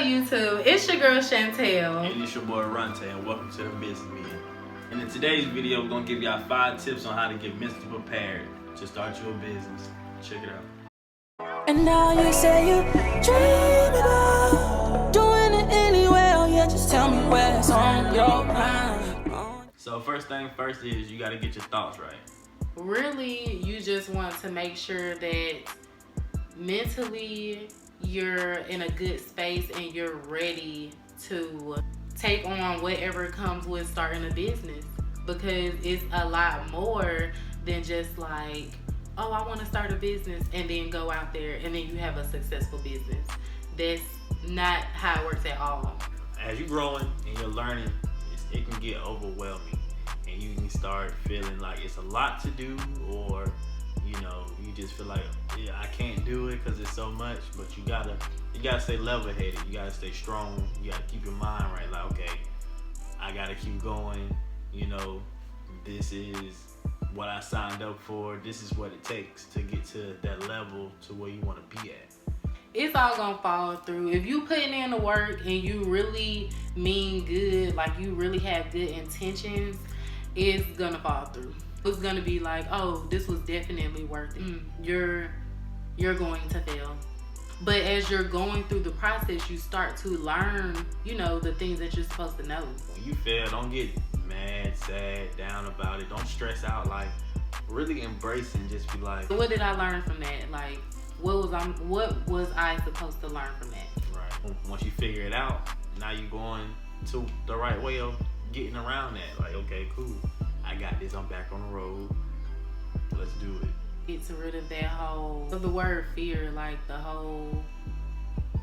YouTube? It's your girl Chantel. And it's your boy Rontae, and welcome to the Business Meeting. And in today's video, we're gonna give y'all 5 tips on how to get mentally prepared to start your business. Check it out. And now you say you dream about doing it anyway. Oh yeah, just tell me what's on your mind. So first thing first is you gotta get your thoughts right. Really, you just want to make sure that mentally you're in a good space and you're ready to take on whatever comes with starting a business, because it's a lot more than just like, oh, I want to start a business and then go out there and then you have a successful business. That's not how it works at all. As you're growing and you're learning, it can get overwhelming and you can start feeling like it's a lot to do, or you just feel like, yeah, I can't do it because it's so much. But you gotta stay level-headed. You gotta stay strong. You gotta keep your mind right. Like, okay, I gotta keep going. This is what I signed up for. This is what it takes to get to that level to where you want to be at. It's all gonna follow through. If you putting in the work and you really mean good, like you really have good intentions, it's gonna fall through. It's gonna be like, oh, this was definitely worth it. You're going to fail. But as you're going through the process, you start to learn, the things that you're supposed to know. When you fail, don't get mad, sad, down about it. Don't stress out. Like, really embrace it and just be like, what did I learn from that? Like, what was I supposed to learn from that? Right. Once you figure it out, now you're going to the right way of getting around that. Like, okay, cool. I got this. I'm back on the road. Let's do it. Get rid of that the word fear, like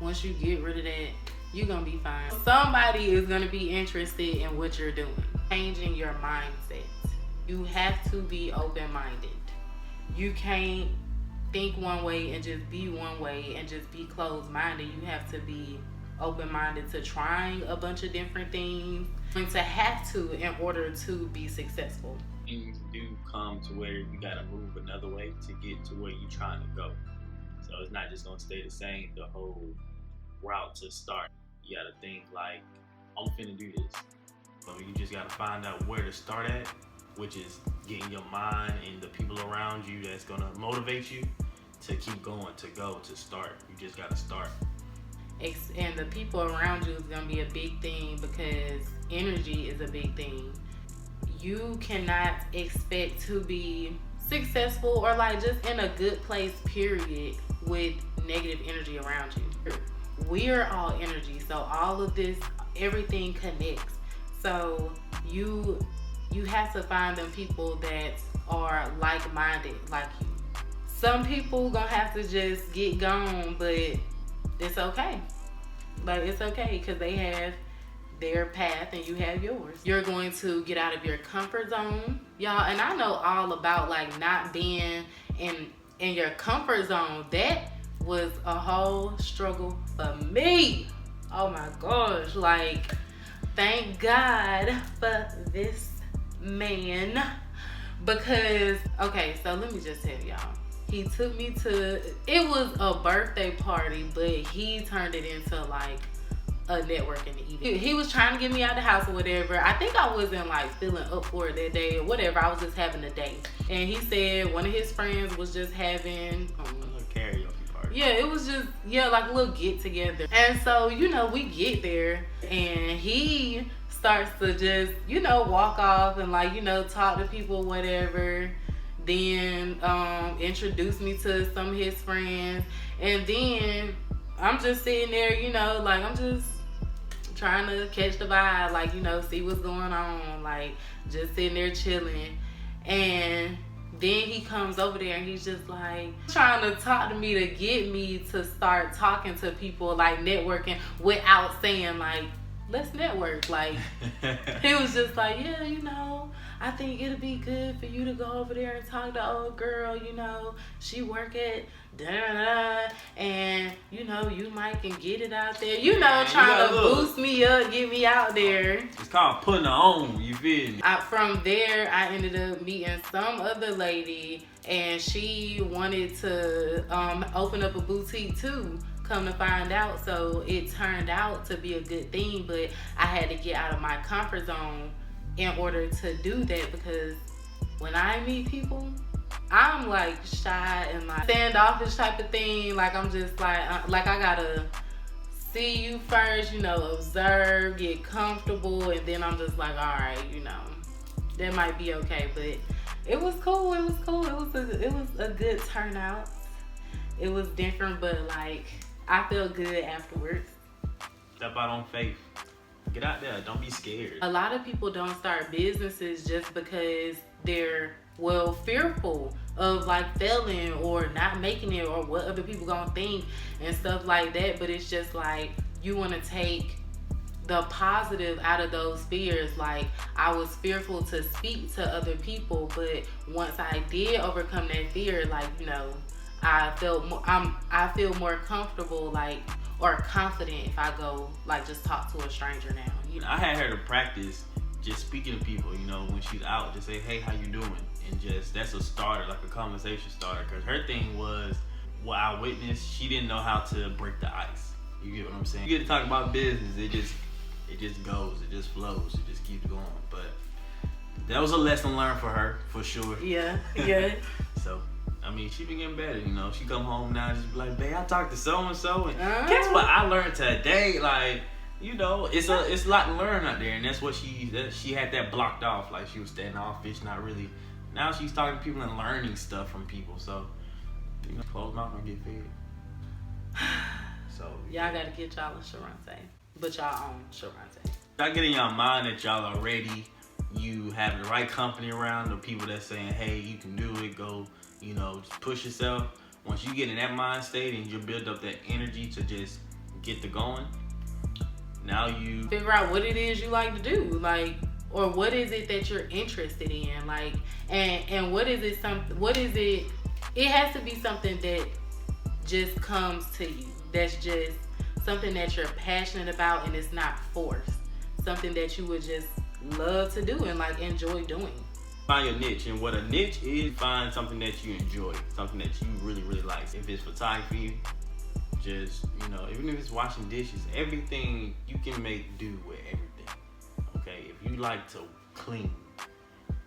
once you get rid of that, you're gonna be fine. Somebody is gonna be interested in what you're doing. Changing your mindset. You have to be open-minded. You can't think one way and just be one way and just be closed-minded. You have to be open-minded to trying a bunch of different things and to have to in order to be successful. Things do come to where you gotta move another way to get to where you're trying to go. So it's not just gonna stay the same the whole route to start. You gotta think like, I'm finna do this. So you just gotta find out where to start at, which is getting your mind and the people around you that's gonna motivate you to keep going, to start. You just gotta start. And the people around you is gonna be a big thing, because energy is a big thing. You cannot expect to be successful or like just in a good place, period, with negative energy around you. We're all energy, so all of this, everything connects. So you have to find them people that are like-minded like you. Some people gonna have to just get gone, but it's okay. Like, it's okay, because they have their path and you have yours. You're going to get out of your comfort zone, y'all. And I know all about like not being in your comfort zone. That was a whole struggle for me. Oh my gosh. Like, thank God for this man, because, okay, so let me just tell y'all. He took me it was a birthday party, but he turned it into like a networking event. He was trying to get me out of the house or whatever. I think I wasn't like feeling up for it that day or whatever. I was just having a day. And he said one of his friends was just having a little karaoke party. Yeah, it was just, like a little get together. And so, we get there and he starts to just, walk off and like, talk to people, whatever. Then introduce me to some of his friends, and then I'm just sitting there, like I'm just trying to catch the vibe, like, see what's going on, like just sitting there chilling. And then he comes over there and he's just like trying to talk to me to get me to start talking to people, like networking, without saying like, let's network. Like, he was just like, yeah, I think it'll be good for you to go over there and talk to old girl, she work at da-da-da, and you might can get it out there, trying to boost me up, get me out there. It's called putting her on, you feel me? From there, I ended up meeting some other lady, and she wanted to open up a boutique too. come to find out. So it turned out to be a good thing, but I had to get out of my comfort zone in order to do that, because when I meet people, I'm like shy and like standoffish type of thing. Like I'm just like I gotta see you first, observe, get comfortable, and then I'm just like, all right, that might be okay. But it was cool. It was cool. It was a good turnout. It was different, but like I felt good afterwards. Step out on faith. Get out there. Don't be scared. A lot of people don't start businesses just because they're fearful of like failing or not making it or what other people gonna think and stuff like that. But it's just like you want to take the positive out of those fears. Like I was fearful to speak to other people, but once I did overcome that fear, like I feel more comfortable, like, or confident if I go like just talk to a stranger now. I had her to practice just speaking to people, when she's out, just say, hey, how you doing? And just, that's a starter, like a conversation starter. Because her thing was, what I witnessed, she didn't know how to break the ice. You get what I'm saying? You get to talk about business, it just goes, it just flows, it just keeps going. But that was a lesson learned for her, for sure. Yeah. So, she been getting better, She come home now and just be like, babe, I talked to so-and-so, and guess what I learned today? Like, it's a lot to learn out there, and that's what she had that blocked off. Like, she was standoffish, not really. Now she's talking to people and learning stuff from people. So, closed mouth don't get fed. So y'all gotta get y'all a Rontae, but y'all own Rontae. Y'all get in your mind that y'all are ready. You have the right company around, the people that's saying, hey, you can do it. Go, just push yourself. Once you get in that mind state and you build up that energy to just get to going. Now you figure out what it is you like to do, like, or what is it that you're interested in, like, and what is it? It has to be something that just comes to you. That's just something that you're passionate about, and it's not forced. Something that you would just love to do and like enjoy doing. Find your niche, and what a niche is, find something that you enjoy, something that you really, really like. If it's photography, just, even if it's washing dishes, everything you can make do with everything. Okay, if you like to clean,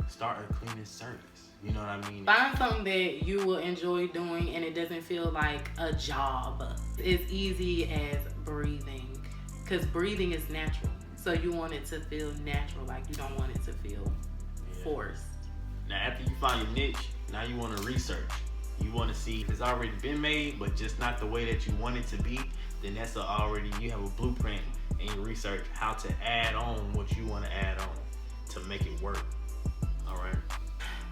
start a cleaning service. You know what I mean? Find something that you will enjoy doing and it doesn't feel like a job. It's easy as breathing, because breathing is natural. So you want it to feel natural, like you don't want it to feel forced. Now after you find your niche, now you want to research. You want to see if it's already been made, but just not the way that you want it to be, then that's you have a blueprint, and you research how to add on what you want to add on to make it work. All right.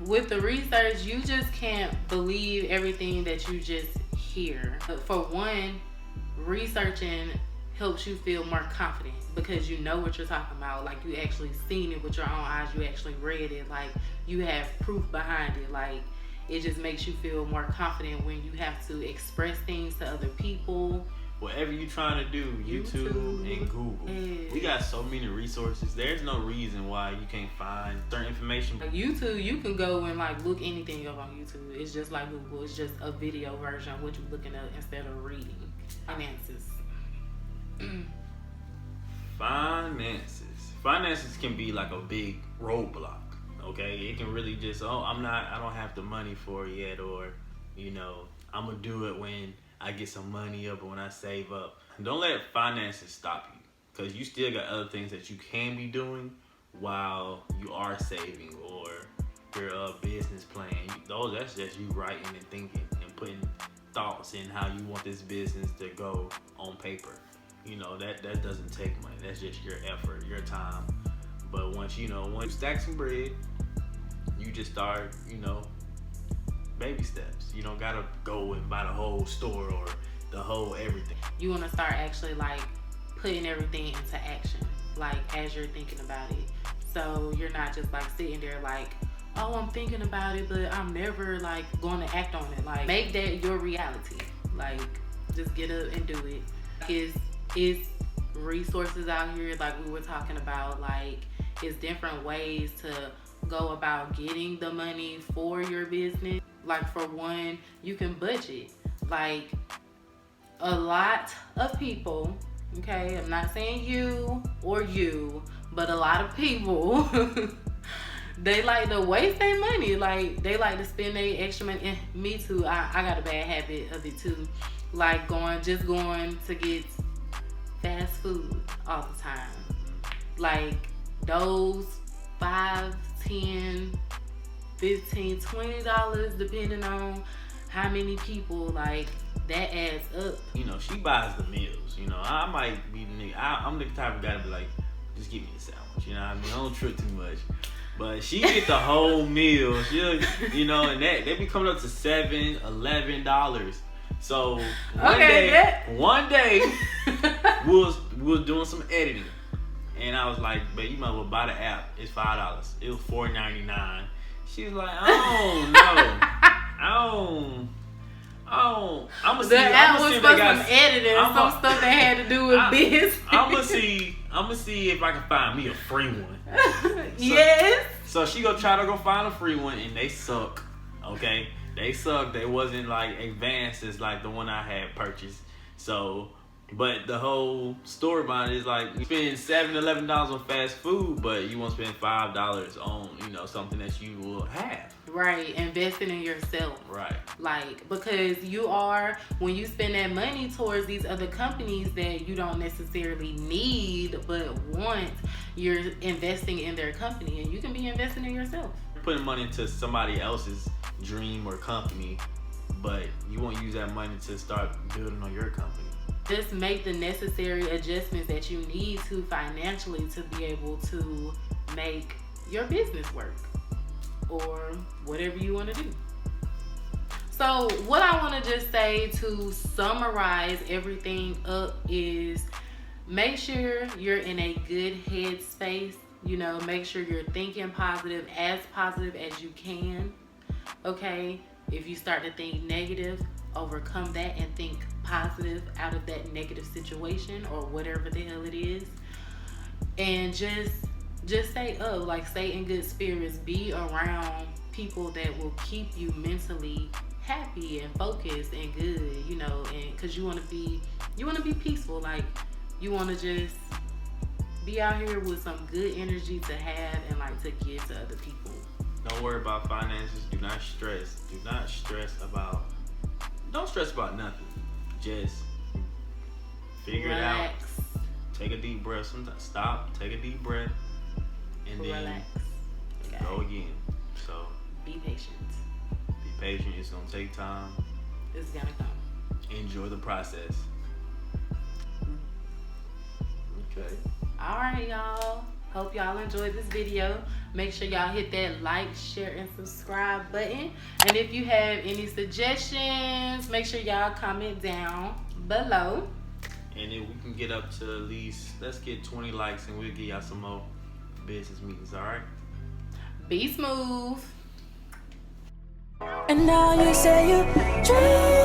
With the research, you just can't believe everything that you just hear. For one, researching helps you feel more confident because you know what you're talking about. Like, you actually seen it with your own eyes. You actually read it. Like, you have proof behind it. Like, it just makes you feel more confident when you have to express things to other people. Whatever you're trying to do, YouTube and Google. Yeah. We got so many resources. There's no reason why you can't find certain information. Like YouTube, you can go and like look anything up on YouTube. It's just like Google. It's just a video version of what you're looking at instead of reading. Finances can be like a big roadblock. Okay, it can really just, I don't have the money for it yet, or, I'm gonna do it when I get some money up or when I save up. Don't let finances stop you, because you still got other things that you can be doing while you are saving, or your business plan. That's just you writing and thinking and putting thoughts in how you want this business to go on paper. That doesn't take money. That's just your effort, your time. But once you stack some bread, you just start, baby steps. You don't gotta go and buy the whole store or the whole everything. You wanna start actually like putting everything into action, like as you're thinking about it. So you're not just like sitting there like, oh, I'm thinking about it, but I'm never like going to act on it. Like, make that your reality. Like, just get up and do it. It's resources out here, like we were talking about. Like, it's different ways to go about getting the money for your business. Like, for one, you can budget. Like, a lot of people, okay, I'm not saying you or you, but a lot of people, they like to waste their money. Like, they like to spend their extra money. And me too, I got a bad habit of it too. Like, going to get fast food all the time. Like, those $5, $10, $15, $20, depending on how many people, like, that adds up. You know, she buys the meals. You know, I might be the nigga. I'm the type of guy to be like, just give me a sandwich. You know what I mean? I don't trip too much. But she get the whole meal. You know, and they be coming up to $7, $11. So one day we was doing some editing, and I was like, "But you might as well buy the app. It's $5. It was $4.99." She was like, I don't. I'm gonna see. The app was if for they got some editing, some stuff that had to do with business. I'm gonna see if I can find me a free one. Yes. So she go try to go find a free one, and they suck. Okay, they suck. They wasn't like advanced as like the one I had purchased. So, but the whole story behind it is like you spend $7, $11 on fast food, but you won't spend $5 on, you know, something that you will have. Right, investing in yourself. Right. Like, because when you spend that money towards these other companies that you don't necessarily need but want, you're investing in their company, and you can be investing in yourself. You're putting money into somebody else's dream or company, but you won't use that money to start building on your company. Just make the necessary adjustments that you need to financially to be able to make your business work or whatever you want to do. So what I want to just say to summarize everything up is make sure you're in a good headspace. You know, make sure you're thinking positive as you can. Okay? If you start to think negative, overcome that and think positive out of that negative situation or whatever the hell it is. And just stay up, like stay in good spirits. Be around people that will keep you mentally happy and focused and good, you know, and because you want to be peaceful. Like, you want to just be out here with some good energy to have and like to give to other people. Don't worry about finances. Do not stress. Don't stress about nothing. Just figure it out. Take a deep breath. Sometimes stop, take a deep breath, and relax. Then go again. So be patient. Be patient. It's gonna take time. It's gonna come. Enjoy the process. Okay. All right, y'all. Hope y'all enjoyed this video. Make sure y'all hit that like, share, and subscribe button. And if you have any suggestions, make sure y'all comment down below. And if we can get up to at least, let's get 20 likes and we'll get y'all some more business meetings, all right? Be smooth. And now you say you dream